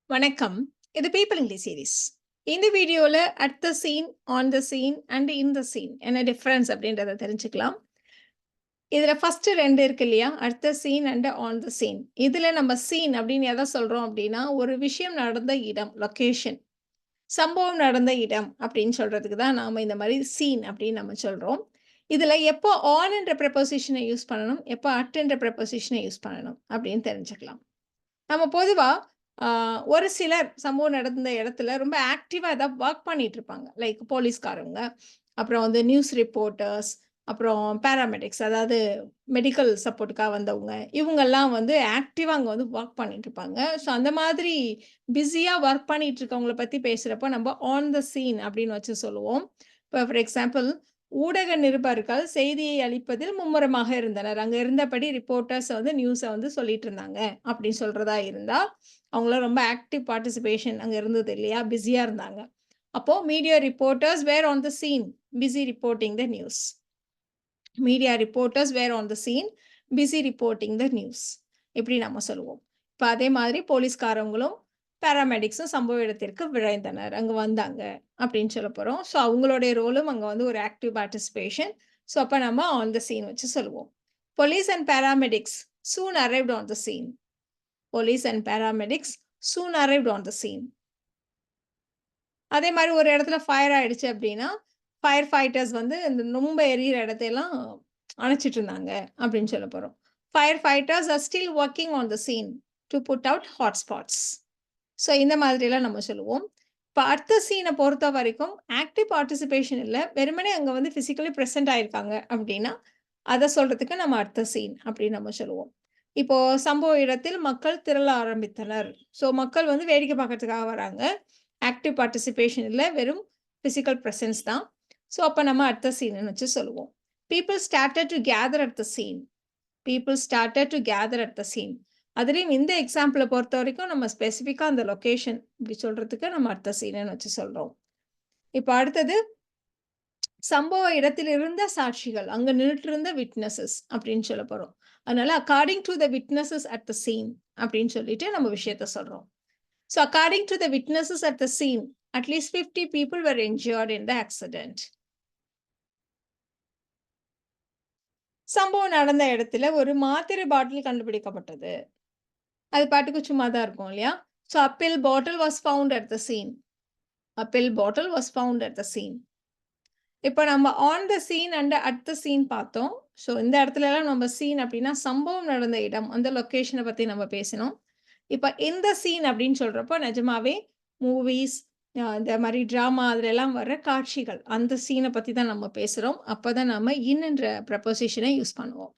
வணக்கம். இது people English series. இந்த வீடியோல at the scene, on the scene and in the scene என்ன டிஃபரன்ஸ் அப்படின்றத தெரிஞ்சுக்கலாம். இதுல ஃபர்ஸ்ட் 2 இருக்கு இல்லையா? At the scene and on the scene. இதுல நம்ம சீன் அப்படின்னு எத சொல்றோம் அப்படின்னா, ஒரு விஷயம் நடந்த இடம், லொகேஷன். சம்பவம் நடந்த இடம் அப்படின்னு சொல்றதுக்கு தான் நாம இந்த மாரி சீன் அப்படின்னு நம்ம சொல்றோம். இதுல எப்போ ஆன் என்ற ப்ரிபோசிஷன யூஸ் பண்ணணும், எப்போ அட் என்ற ப்ரிபோசிஷன யூஸ் பண்ணணும் அப்படின்னு தெரிஞ்சுக்கலாம். நம்ம பொதுவா ஆ ஒரு சிலர் சம்பவம் நடந்த இடத்துல ரொம்ப ஆக்டிவா ஏதாவது வொர்க் பண்ணிட்டு இருப்பாங்க. லைக் போலீஸ்காரங்க, அப்புறம் வந்து நியூஸ் ரிப்போர்ட்டர்ஸ், அப்புறம் பாராமெடிக்ஸ் அதாவது மெடிக்கல் சப்போர்ட்டுக்காக வந்தவங்க. இவங்கெல்லாம் வந்து ஆக்டிவா அங்க வந்து வொர்க் பண்ணிட்டு இருப்பாங்க. ஸோ அந்த மாதிரி பிஸியா வொர்க் பண்ணிட்டு இருக்கவங்கள பத்தி பேசுறப்போ நம்ம ஆன் த சீன் அப்படின்னு வச்சு சொல்லுவோம். இப்போ ஃபார் எக்ஸாம்பிள் ஊடக நிருபர்கள் செய்தியை அளிப்பதில் மும்முரமாக இருந்தனர். அங்க இருந்தபடி ரிப்போர்ட்டர்ஸ் வந்து நியூஸ வந்து சொல்லிட்டு இருந்தாங்க. அப்படி சொல்றதா இருந்தா, அவங்கலாம் ரொம்ப ஆக்டிவ் பார்ட்டிசிபேஷன் அங்க இருந்தது இல்லையா? பிஸியா இருந்தாங்க. அப்போ media reporters were on the scene, busy reporting the news. Media reporters were on the scene, busy reporting the news. இப்படி நம்ம சொல்லுவோம். இப்ப அதே மாதிரி போலீஸ்காரவங்களும், பாராமெடிக்ஸும் சம்பவ இடத்திற்கு விரைந்தனர். அங்க வந்தாங்க அப்படின்னு சொல்லப் போறோம். ஸோ அவங்களுடைய ரோலும் அங்க வந்து ஒரு ஆக்டிவ் பார்ட்டிசிபேஷன். ஸோ அப்ப நம்ம ஆன் த சீன் வச்சு சொல்லுவோம். Police and paramedics soon arrived on the scene. Police and paramedics soon arrived on the scene. அதே மாரி ஒரு இடத்துல ஃபயர் ஆயிடுச்சு அப்டின்னா, ஃபயர் ஃபைட்டர்ஸ் வந்து இந்த ரொம்ப எரியிற இடத்தையெல்லாம் அணைச்சிட்டு இருந்தாங்க அப்டின்னு சொல்லப் போறோம். Firefighters are still working on the scene to put out hot spots. So இந்த மாதிரிலாம் நம்ம சொல்லுவோம். இப்ப அடுத்த சீன பொறுத்தவரைக்கும் ஆக்டிவ் பார்ட்டிசிபேஷன் இல்ல. வெறுமனே அங்க வந்து பிசிக்கலி பிரசன்ட் ஆயிருக்காங்க அப்டின்னா, அத சொல்றதுக்கு நம்ம அடுத்த சீன் அப்டின்னு நம்ம சொல்லுவோம். இப்போ சம்பவ இடத்தில் மக்கள் திரள ஆரம்பித்தனர். ஸோ மக்கள் வந்து வேடிக்கை பார்க்கறதுக்காக வராங்க. ஆக்டிவ் பார்ட்டிசிபேஷன் இல்ல. வெறும் பிசிக்கல் பிரசன்ஸ் தான். ஸோ அப்ப நம்ம அடுத்த சீன்ன்னு வச்சு சொல்லுவோம். People started to gather at the scene. People started to gather at the scene. அதுலயும் இந்த எக்ஸாம்பிள பொறுத்தவரைக்கும் நம்ம ஸ்பெசிஃபிக்கா அந்த லொகேஷன் இப்படி சொல்றதுக்கு நம்ம அடுத்த சீன்ன்னு வச்சு சொல்றோம். இப்ப அடுத்தது சம்பவ இடத்தில் இருந்த சாட்சிகள். அங்க நின்னுட்டிருந்த விட்னஸஸ் அப்படின்னு சொல்லப் போறோம். அதனால according to the witnesses at the scene அப்படின்னு சொல்லிட்டு நம்ம விஷயத்த சொல்றோம். So according to the witnesses at the scene, at least 50 people were injured in the accident. சம்பவம் நடந்த இடத்துல ஒரு மாத்திரை பாட்டில் கண்டுபிடிக்கப்பட்டது. அது பாட்டுக்கு சும்மா தான் இருக்கும் இல்லையா? So a pill bottle was found at the scene. A pill bottle was found at the scene. இப்ப நம்ம on the scene and at the scene பார்த்தோம். ஸோ இந்த இடத்துலலாம் நம்ம சீன் அப்படின்னா சம்பவம் நடந்த இடம், அந்த லொகேஷன பத்தி நம்ம பேசினோம். இப்ப இந்த சீன் அப்படின்னு சொல்றப்போ நிஜமாவே மூவிஸ், இந்த மாரி ட்ராமா அதுலலாம் வர்ற காட்சிகள். அந்த சீன பத்தி தான் நம்ம பேசுறோம். அப்பதான் நம்ம இன் என்ற ப்ரிபோசிஷன யூஸ் பண்ணுவோம்.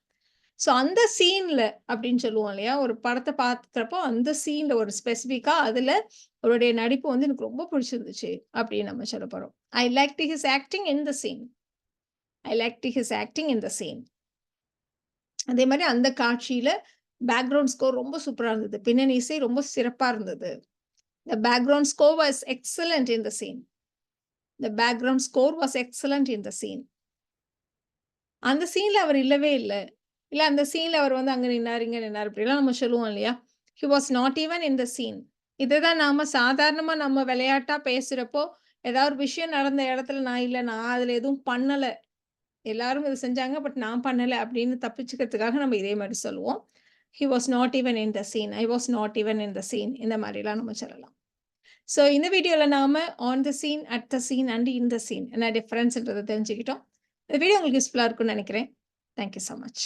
ஸோ அந்த சீன்ல அப்படின்னு சொல்லுவோம் இல்லையா? ஒரு படத்த பார்க்கிறப்போ அந்த சீன்ல ஒரு ஸ்பெசிஃபிக்கா அதுல அவருடைய நடிப்பு வந்து எனக்கு ரொம்ப பிடிச்சிருந்துச்சு அப்படின்னு நம்ம சொல்லப் போறோம். I liked his acting in the scene. I liked his acting in the scene. அதே மாரி அந்த காட்சியில பேக்கிரவுண்ட் ஸ்கோர் ரொம்ப சூப்பரா இருந்தது. பின்னணி இசை ரொம்ப சிறப்பா இருந்தது. The background score was excellent in the scene. The background score was excellent in the scene. அந்த சீன்ல அவர் இல்லவே இல்ல. இல்ல அந்த சீன்ல அவர் வந்து அங்க நின்னாரு, இங்க நின்னாரு இப்படிலாம் நம்ம சொல்லுவோம் இல்லையா? He was not even in the scene. இதுதான் நாம சாதாரணமா நம்ம விளையாட்டா பேசுறப்போ, ஏதாவது ஒரு விஷயம் நடந்த இடத்துல நான் இல்ல, நான் அதுல எதுவும் பண்ணல. எல்லாரும் இத செஞ்சாங்க. பட் நான் பண்ணல அப்படின்னு தப்பிச்சுக்கிறதுக்காக நம்ம இதே மாரி சொல்லுவோம். He was not even in the scene. I was not even in the scene. இந்த மாரிலாம் நம்ம சொல்லலாம். ஸோ இந்த வீடியோல நாம on the scene, at the scene and in the scene என்ன டிஃபரன்ஸ்ன்றத தெரிஞ்சுக்கிட்டோம். இந்த வீடியோ உங்களுக்கு யூஸ்ஃபுல்லா இருக்கும்னு நெனைக்கிறேன். Thank you so much.